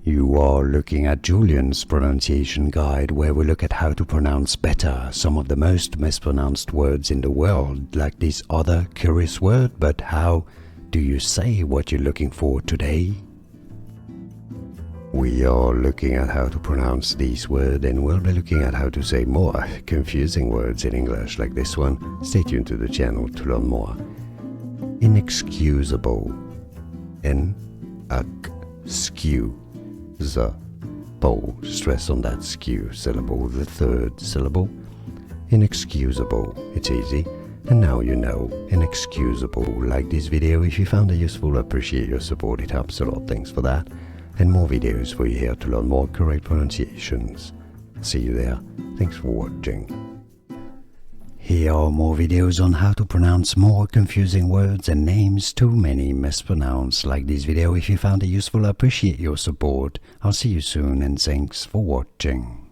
You are looking at Julian's pronunciation guide, where we look at how to pronounce better some of the most mispronounced words in the world, like this other curious word. But how do you say what you're looking for today? We are looking at how to pronounce these words, and we'll be looking at how to say more confusing words in English like this one. Stay tuned to the channel to learn more. Inexcusable. N-ac-skew-z-able. Stress on that skew syllable, the third syllable. Inexcusable. It's easy. And now you know. Inexcusable. Like this video if you found it useful. I appreciate your support. It helps a lot. Thanks for that. And more videos for you here to learn more correct pronunciations. See you there. Thanks for watching. Here are more videos on how to pronounce more confusing words and names too many mispronounced. Like this video if you found it useful. I appreciate your support. I'll see you soon and thanks for watching.